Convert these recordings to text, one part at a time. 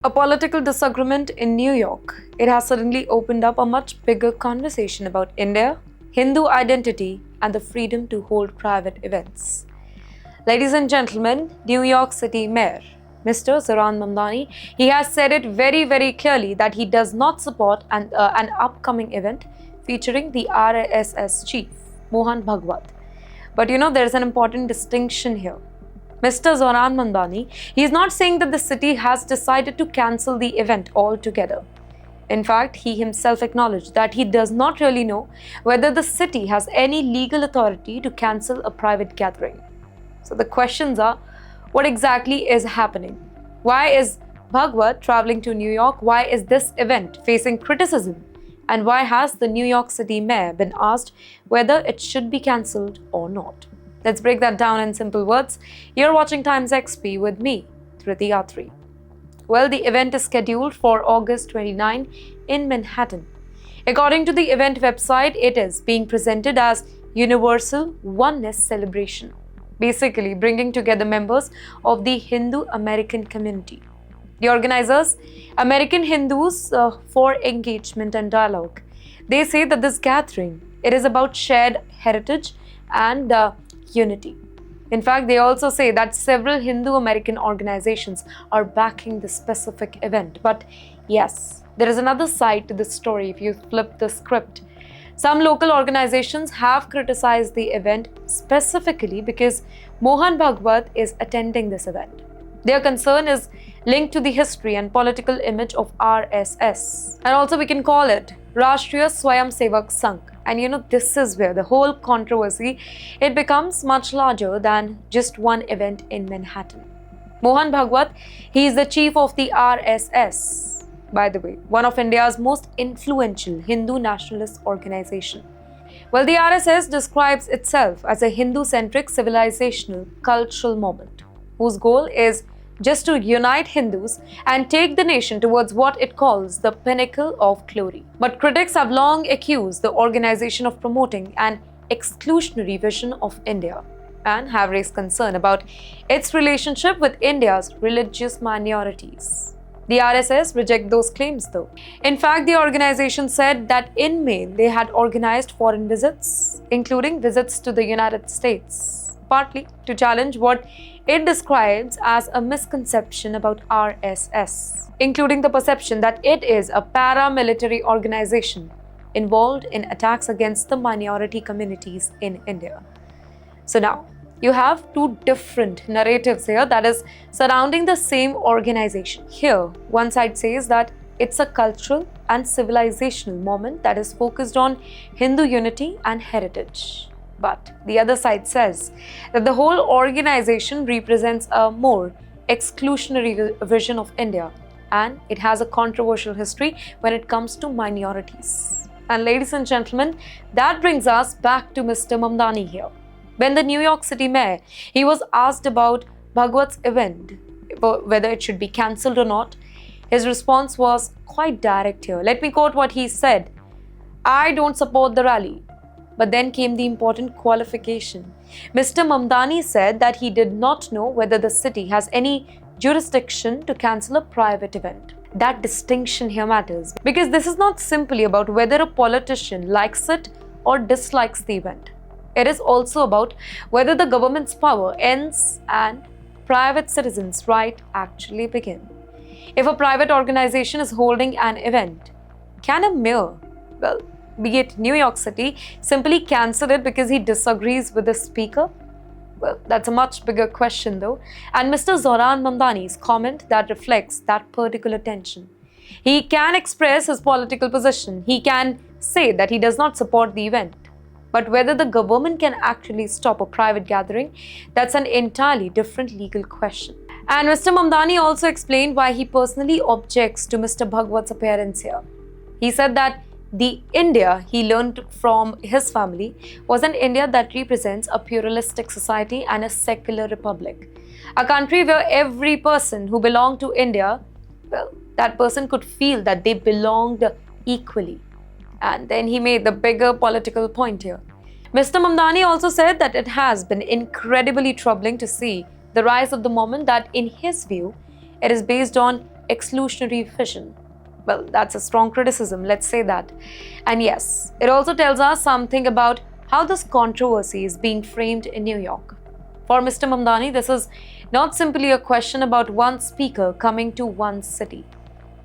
A political disagreement in New York. It has suddenly opened up a much bigger conversation about India, Hindu identity, and the freedom to hold private events. Ladies and gentlemen, New York City Mayor Mr. Zohran Mamdani, he has said it very clearly that he does not support an upcoming event featuring the RSS Chief Mohan Bhagwat. But there is an important distinction here. Mr. Zohran Mamdani, he is not saying that the city has decided to cancel the event altogether. In fact, he himself acknowledged that he does not really know whether the city has any legal authority to cancel a private gathering. So the questions are, what exactly is happening? Why is Bhagwat traveling to New York? Why is this event facing criticism? And why has the New York City mayor been asked whether it should be cancelled or not? Let's break that down in simple words. You're watching TimesXP with me, Driti Atri. Well, the event is scheduled for August 29 in Manhattan. According to the event website, it is being presented as Universal Oneness Celebration, basically bringing together members of the Hindu American community. The organizers, American Hindus for Engagement and Dialogue, they say that this gathering, it is about shared heritage and unity. In fact, they also say that several Hindu American organizations are backing this specific event. But yes, there is another side to this story if you flip the script. Some local organizations have criticized the event specifically because Mohan Bhagwat is attending this event. Their concern is linked to the history and political image of RSS. And also we can call it Rashtriya Swayamsevak Sangh. And this is where the whole controversy, it becomes much larger than just one event in Manhattan. Mohan Bhagwat, he is the chief of the RSS, by the way, one of India's most influential Hindu nationalist organization. Well, the RSS describes itself as a Hindu-centric civilizational cultural movement, whose goal is just to unite Hindus and take the nation towards what it calls the pinnacle of glory. But critics have long accused the organization of promoting an exclusionary vision of India and have raised concern about its relationship with India's religious minorities. The RSS reject those claims though. In fact, the organization said that in May they had organized foreign visits, including visits to the United States, partly to challenge what it describes as a misconception about RSS, including the perception that it is a paramilitary organization involved in attacks against the minority communities in India. So now, you have two different narratives here that is surrounding the same organization. Here, one side says that it's a cultural and civilizational moment that is focused on Hindu unity and heritage. But the other side says that the whole organization represents a more exclusionary vision of India and it has a controversial history when it comes to minorities. And ladies and gentlemen, that brings us back to Mr. Mamdani here. When the New York City mayor, he was asked about Bhagwat's event, whether it should be cancelled or not, his response was quite direct here. Let me quote what he said. "I don't support the rally." But then came the important qualification. Mr. Mamdani said that he did not know whether the city has any jurisdiction to cancel a private event. That distinction here matters because this is not simply about whether a politician likes it or dislikes the event. It is also about whether the government's power ends and private citizens' rights actually begin. If a private organization is holding an event, can a mayor, be it New York City, simply cancel it because he disagrees with the speaker? Well, that's a much bigger question though. And Mr. Zohran Mamdani's comment that reflects that particular tension. He can express his political position. He can say that he does not support the event. But whether the government can actually stop a private gathering, that's an entirely different legal question. And Mr. Mamdani also explained why he personally objects to Mr. Bhagwat's appearance here. He said that the India he learned from his family was an India that represents a pluralistic society and a secular republic. A country where every person who belonged to India, that person could feel that they belonged equally. And then he made the bigger political point here. Mr. Mamdani also said that it has been incredibly troubling to see the rise of the moment that, in his view, it is based on exclusionary vision. Well, that's a strong criticism, let's say that. And yes, it also tells us something about how this controversy is being framed in New York. For Mr. Mamdani, this is not simply a question about one speaker coming to one city.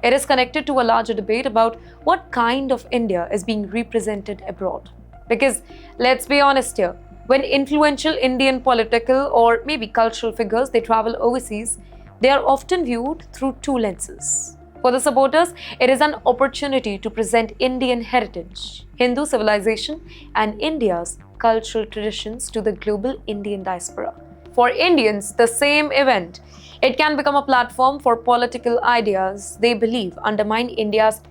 It is connected to a larger debate about what kind of India is being represented abroad. Because let's be honest here, when influential Indian political or maybe cultural figures they travel overseas, they are often viewed through two lenses. For the supporters, it is an opportunity to present Indian heritage, Hindu civilization, and India's cultural traditions to the global Indian diaspora. For Indians, the same event, it can become a platform for political ideas they believe undermine India's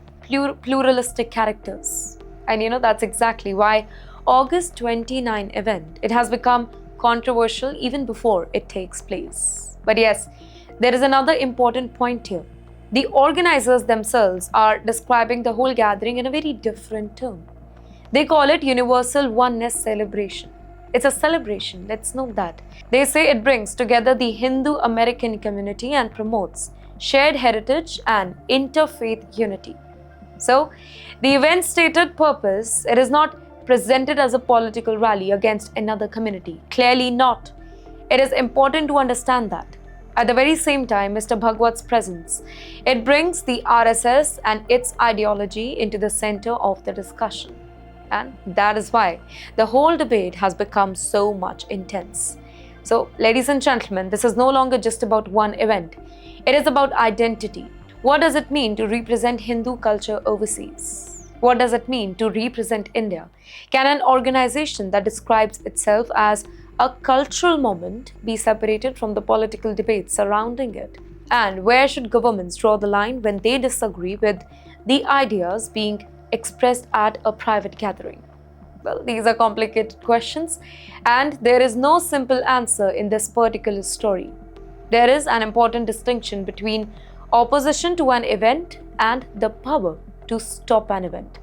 pluralistic characters. And that's exactly why August 29 event, it has become controversial even before it takes place. But yes, there is another important point here. The organizers themselves are describing the whole gathering in a very different term. They call it Universal Oneness Celebration. It's a celebration, let's note that. They say it brings together the Hindu American community and promotes shared heritage and interfaith unity. So, the event's stated purpose, it is not presented as a political rally against another community. Clearly not. It is important to understand that. At the very same time, Mr. Bhagwat's presence, it brings the RSS and its ideology into the center of the discussion. And that is why the whole debate has become so much intense. So, ladies and gentlemen, this is no longer just about one event. It is about identity. What does it mean to represent Hindu culture overseas? What does it mean to represent India? Can an organization that describes itself as a cultural moment be separated from the political debates surrounding it? And where should governments draw the line when they disagree with the ideas being expressed at a private gathering? Well, these are complicated questions, and there is no simple answer in this particular story. There is an important distinction between opposition to an event and the power to stop an event.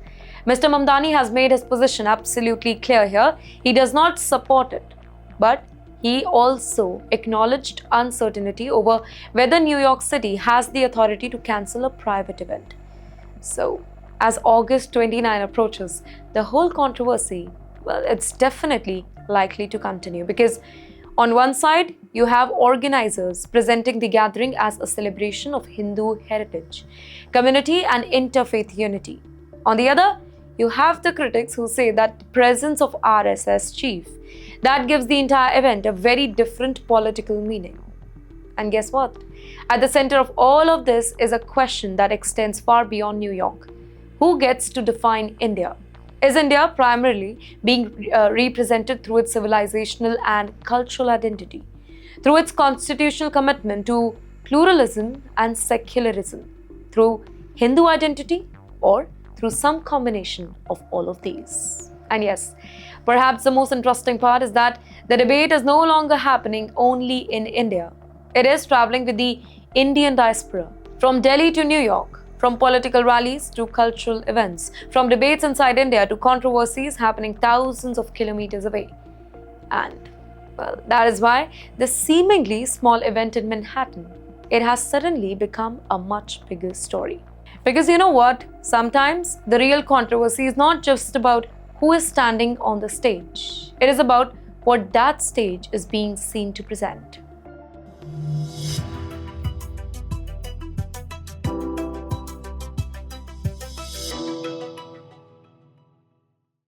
Mr. Mamdani has made his position absolutely clear here. He does not support it, but he also acknowledged uncertainty over whether New York City has the authority to cancel a private event. So, as August 29 approaches, the whole controversy, well, it's definitely likely to continue because on one side, you have organizers presenting the gathering as a celebration of Hindu heritage, community and interfaith unity. On the other, you have the critics who say that presence of RSS Chief, that gives the entire event a very different political meaning. And guess what? At the center of all of this is a question that extends far beyond New York. Who gets to define India? Is India primarily being represented through its civilizational and cultural identity, through its constitutional commitment to pluralism and secularism, through Hindu identity, or through some combination of all of these? And yes, perhaps the most interesting part is that the debate is no longer happening only in India. It is traveling with the Indian diaspora, from Delhi to New York, from political rallies to cultural events, from debates inside India to controversies happening thousands of kilometers away. And, well, that is why this seemingly small event in Manhattan, it has suddenly become a much bigger story. Because you know what? Sometimes the real controversy is not just about who is standing on the stage. It is about what that stage is being seen to present.